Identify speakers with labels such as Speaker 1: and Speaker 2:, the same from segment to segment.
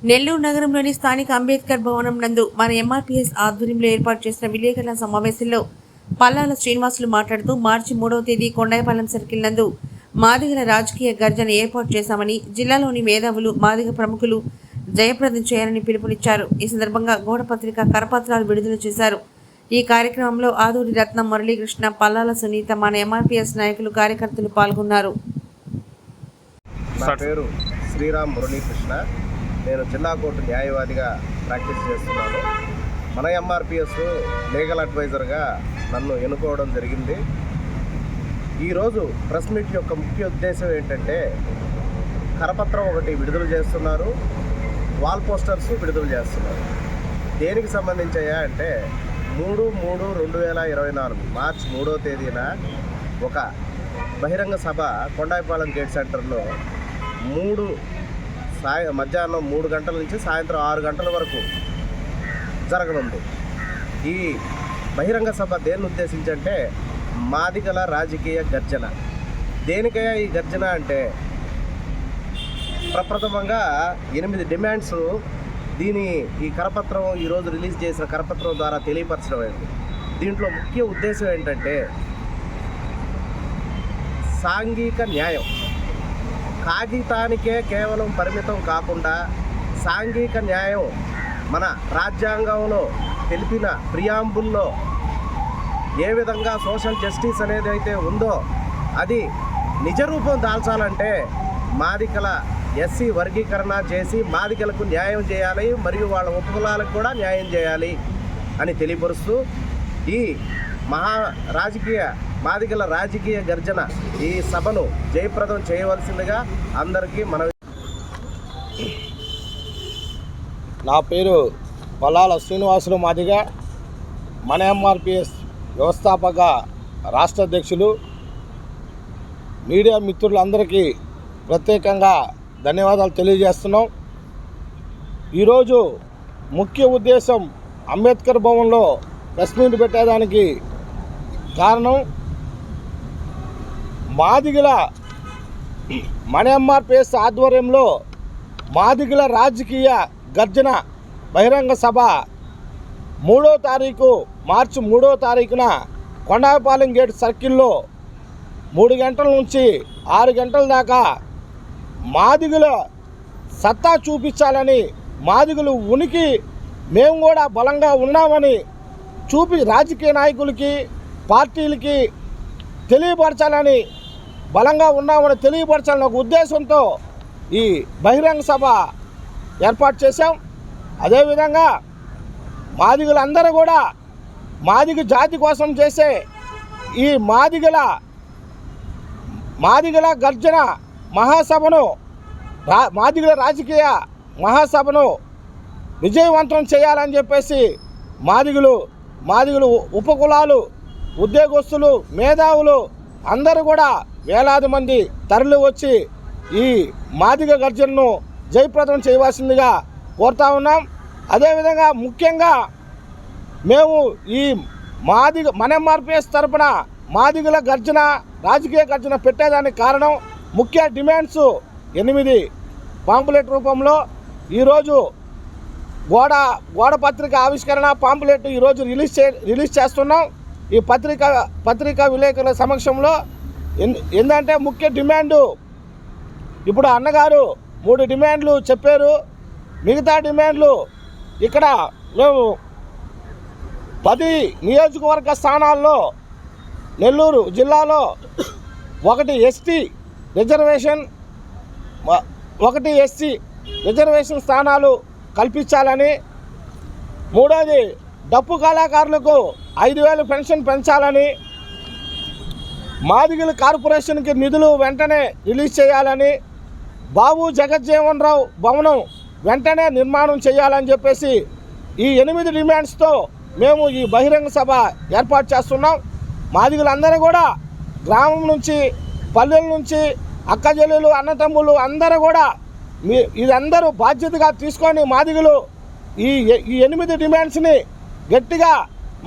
Speaker 1: నెల్లూరు నగరంలోని స్థానిక అంబేద్కర్ భవనం నందు మన ఎంఆర్పీఎస్ ఆధ్వర్యంలో ఏర్పాటు చేసిన విలేకరుల సమావేశంలో పల్లాల శ్రీనివాసులు మాట్లాడుతూ మార్చి 3వ తేదీ కొండాయిపాలెం సర్కిల్ నందు మాదిగల రాజకీయ గర్జన ఏర్పాటు చేశామని, జిల్లాలోని మేధావులు మాదిగ ప్రముఖులు జయప్రదం చేయాలని పిలుపునిచ్చారు. ఈ సందర్భంగా గోడపత్రిక కరపత్రాలు విడుదల చేశారు. ఈ కార్యక్రమంలో ఆదూరి రత్నం, మురళీకృష్ణ, పల్లాల సునీత, మన ఎంఆర్పీఎస్ నాయకులు, కార్యకర్తలు పాల్గొన్నారు.
Speaker 2: నా పేరు శ్రీరామ్ మురళీకృష్ణ. నేను జిల్లా కోర్టు న్యాయవాదిగా ప్రాక్టీస్ చేస్తున్నాను. మన ఎంఆర్పిఎస్ లీగల్ అడ్వైజర్గా నన్ను ఎన్నుకోవడం జరిగింది. ఈరోజు ప్రెస్ మీట్ యొక్క ముఖ్య ఉద్దేశం ఏంటంటే, కరపత్రం ఒకటి విడుదల చేస్తున్నారు, వాల్ పోస్టర్స్ విడుదల చేస్తున్నారు. దేనికి సంబంధించాయా అంటే 3/3/2024 మార్చి 3వ తేదీన ఒక బహిరంగ సభ కొండాయిపాలెం గేట్ సెంటర్లో మధ్యాహ్నం 3 గంటల నుంచి సాయంత్రం 6 గంటల వరకు జరగనుంది. ఈ బహిరంగ సభ దేన్ని ఉద్దేశించి అంటే, మాదిగల రాజకీయ గర్జన. దేనికయ్యా ఈ గర్జన అంటే, ప్రప్రథమంగా 8 డిమాండ్స్ ఈ కరపత్రం ఈరోజు రిలీజ్ చేసిన కరపత్రం ద్వారా తెలియపరచడం అయింది. దీంట్లో ముఖ్య ఉద్దేశం ఏంటంటే, సాంఘిక న్యాయం. కాగితానికే కేవలం పరిమితం కాకుండా సాంఘిక న్యాయం మన రాజ్యాంగంలో తెలిపిన ప్రియాంబుల్లో ఏ విధంగా సోషల్ జస్టిస్ అనేది అయితే ఉందో అది నిజరూపం దాల్చాలంటే మాదిగల ఎస్సీ వర్గీకరణ చేసి మాదిగలకు న్యాయం చేయాలి, మరియు వాళ్ళ ఉపకులాలకు కూడా న్యాయం చేయాలి అని తెలియపరుస్తూ ఈ మాదిగల రాజకీయ గర్జన ఈ సభను జయప్రదం చేయవలసిందిగా అందరికీ మనవి.
Speaker 3: నా పేరు పల్లాల శ్రీనివాసులు మాదిగ, మన ఎంఆర్పిఎస్ వ్యవస్థాపక రాష్ట్ర అధ్యక్షులు. మీడియా మిత్రులందరికీ ప్రత్యేకంగా ధన్యవాదాలు తెలియజేస్తున్నాం. ఈరోజు ముఖ్య ఉద్దేశం అంబేద్కర్ భవన్లో ప్రెస్ మీట్ పెట్టేదానికి కారణం, మాదిగల మన ఎంఆర్పిఎస్ ఆధ్వర్యంలో మాదిగల రాజకీయ గర్జన బహిరంగ సభ 3వ తారీఖు మార్చి 3వ తారీఖున కొండాయిపాలెం గేట్ సర్కిల్లో 3 గంటల నుంచి 6 గంటల దాకా మాదిగల సత్తా చూపించాలని, మాదిగలు ఉనికి మేము కూడా బలంగా ఉన్నామని రాజకీయ నాయకులకి, పార్టీలకి తెలియపరచాలని, బలంగా ఉన్నామని తెలియపరచాలని ఒక ఉద్దేశంతో ఈ బహిరంగ సభ ఏర్పాటు చేశాం. అదేవిధంగా మాదిగలందరూ కూడా మాదిగ జాతి కోసం చేసే ఈ మాదిగల గర్జన మహాసభను, మాదిగల రాజకీయ మహాసభను విజయవంతం చేయాలని చెప్పేసి మాదిగలు ఉపకులాలు, ఉద్యోగస్తులు, మేధావులు అందరూ కూడా వేలాది మంది తరలి వచ్చి ఈ మాదిగ గర్జనను జయప్రదం చేయవలసిందిగా కోరుతా ఉన్నాం. అదేవిధంగా ముఖ్యంగా మేము ఈ మన ఎంఆర్పిఎస్ తరపున మాదిగల గర్జన, రాజకీయ గర్జన పెట్టేదానికి కారణం, ముఖ్య డిమాండ్స్ 8 పాంపులెట్ రూపంలో ఈరోజు గోడ పత్రిక ఆవిష్కరణ పాంపులెట్ ఈరోజు రిలీజ్ చేస్తున్నాం. ఈ పత్రికా విలేకరుల సమక్షంలో ఏంటంటే, ముఖ్య డిమాండు ఇప్పుడు అన్నగారు 3 డిమాండ్లు చెప్పారు. మిగతా డిమాండ్లు ఇక్కడ మేము 10 నియోజకవర్గ స్థానాల్లో నెల్లూరు జిల్లాలో 1 ఎస్టీ రిజర్వేషన్, 1 ఎస్సీ రిజర్వేషన్ స్థానాలు కల్పించాలని, 3వది డప్పు కళాకారులకు 5,000 పెన్షన్ పెంచాలని, మాదిగల కార్పొరేషన్కి నిధులు వెంటనే రిలీజ్ చేయాలని, బాబు జగజ్జీవన్ రావు భవనం వెంటనే నిర్మాణం చేయాలని చెప్పేసి ఈ 8 డిమాండ్స్తో మేము ఈ బహిరంగ సభ ఏర్పాటు చేస్తున్నాం. మాదిగలందరూ కూడా గ్రామం నుంచి, పల్లెల నుంచి, అక్కజల్లులు, అన్నతమ్ములు అందరూ కూడా ఇదందరూ బాధ్యతగా తీసుకొని మాదిగలు ఈ 8 డిమాండ్స్ని గట్టిగా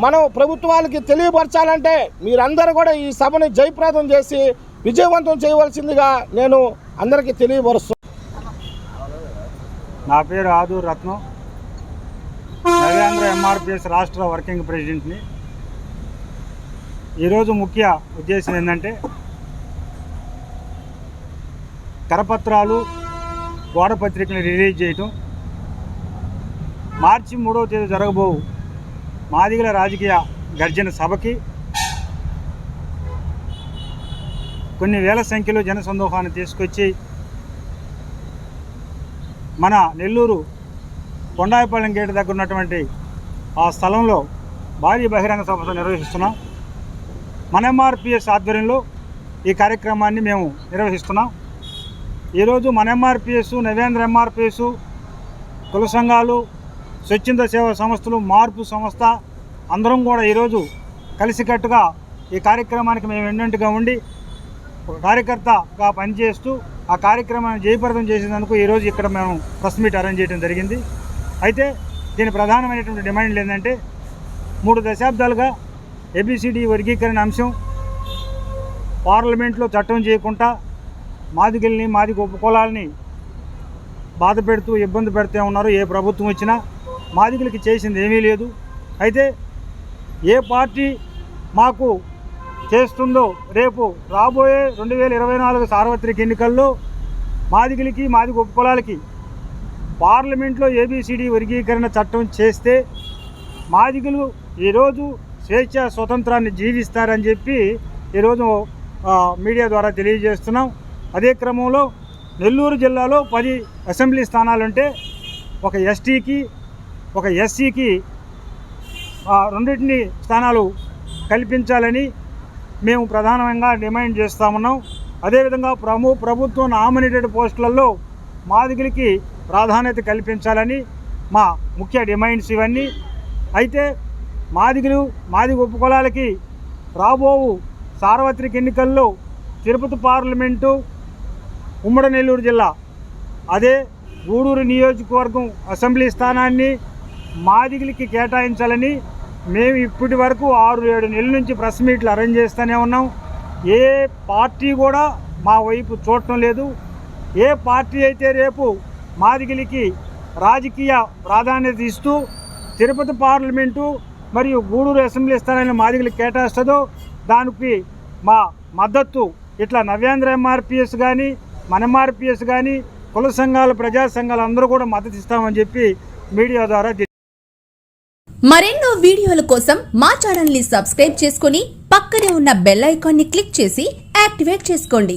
Speaker 3: మనం ప్రభుత్వాలకి తెలియపరచాలంటే మీరందరూ కూడా ఈ సభను జయప్రదం చేసి విజయవంతం చేయవలసిందిగా నేను అందరికీ తెలియపరుస్తున్నాను.
Speaker 4: నా పేరు ఆదూర్ రత్నం, నవేంద్ర ఎంఆర్పిఎస్ రాష్ట్ర వర్కింగ్ ప్రెసిడెంట్ని. ఈరోజు ముఖ్య ఉద్దేశం ఏంటంటే కరపత్రాలు, గోడ పత్రికలు రిలీజ్ చేయటం, మార్చి 3వ తేదీ జరగబోవు మాదిగల రాజకీయ గర్జన సభకి కొన్ని వేల సంఖ్యలో జనసందోహాన్ని తీసుకొచ్చి మన నెల్లూరు కొండాయిపాలెం గేటు దగ్గర ఉన్నటువంటి ఆ స్థలంలో భారీ బహిరంగ సభ నిర్వహిస్తున్నాం. మన ఎంఆర్పిఎస్ ఆధ్వర్యంలో ఈ కార్యక్రమాన్ని మేము నిర్వహిస్తున్నాం. ఈరోజు మన ఎంఆర్పిఎస్, నవేంద్ర ఎంఆర్పిఎస్, కుల సంఘాలు, స్వచ్ఛంద సేవా సంస్థలు, మార్పు సంస్థ అందరం కూడా ఈరోజు కలిసికట్టుగా ఈ కార్యక్రమానికి మేము ఎన్నెంటుగా ఉండి ఒక కార్యకర్తగా పనిచేస్తూ ఆ కార్యక్రమాన్ని జయప్రదం చేసేందుకు ఈరోజు ఇక్కడ మేము ప్రెస్ మీట్ అరేంజ్ చేయడం జరిగింది. అయితే దీని ప్రధానమైనటువంటి డిమాండ్లు ఏంటంటే 3 దశాబ్దాలుగా ఏబిసిడి వర్గీకరణ అంశం పార్లమెంట్లో చట్టం చేయకుండా మాదిగల్ని, మాదిగ ఉపకులాలని బాధ పెడుతూ ఇబ్బంది పెడుతూ ఉన్నారు. ఏ ప్రభుత్వం వచ్చినా మాదిగలకి చేసింది ఏమీ లేదు. అయితే ఏ పార్టీ మాకు చేస్తుందో రేపు రాబోయే 2024 సార్వత్రిక ఎన్నికల్లో మాదిగలకి, మాదిగ ఉపకులాలకి పార్లమెంట్లో ఏబిసిడి వర్గీకరణ చట్టం చేస్తే మాదిగలు ఈరోజు స్వేచ్ఛ స్వతంత్రాన్ని జీవిస్తారని చెప్పి ఈరోజు మీడియా ద్వారా తెలియజేస్తున్నాం. అదే క్రమంలో నెల్లూరు జిల్లాలో 10 అసెంబ్లీ స్థానాలుంటే ఒక ఎస్టీకి, ఒక ఎస్సీకి రెండింటిని స్థానాలు కల్పించాలని మేము ప్రధానంగా డిమాండ్ చేస్తామన్నాం. అదేవిధంగా ప్రభుత్వం నామినేటెడ్ పోస్టులలో మాదిగలకి ప్రాధాన్యత కల్పించాలని మా ముఖ్య డిమాండ్స్ ఇవన్నీ. అయితే మాదిగ ఉపకులాలకి రాబోవు సార్వత్రిక ఎన్నికల్లో తిరుపతి పార్లమెంటు, ఉమ్మడి నెల్లూరు జిల్లా, అదే గూడూరు నియోజకవర్గం అసెంబ్లీ స్థానాన్ని మాదిగలకి కేటాయించాలని మేము ఇప్పటి వరకు 6-7 నెలల నుంచి ప్రెస్ మీట్లు అరేంజ్ చేస్తూనే ఉన్నాం. ఏ పార్టీ కూడా మా వైపు చూడటం లేదు. ఏ పార్టీ అయితే రేపు మాదిగలకి రాజకీయ ప్రాధాన్యత ఇస్తూ తిరుపతి పార్లమెంటు మరియు గూడూరు అసెంబ్లీ స్థానాన్ని మాదిగలకి కేటాయిస్తుందో దానికి మా మద్దతు ఇట్లా నవేంద్ర ఎంఆర్పిఎస్ కానీ, మన ఎంఆర్పిఎస్ కానీ, కుల సంఘాలు, ప్రజా సంఘాలు అందరూ కూడా మద్దతు ఇస్తామని చెప్పి మీడియా ద్వారా.
Speaker 5: మరెన్నో వీడియోల కోసం మా ఛానల్ ని సబ్స్క్రైబ్ చేసుకుని పక్కనే ఉన్న బెల్ ఐకాన్ ని క్లిక్ చేసి యాక్టివేట్ చేసుకోండి.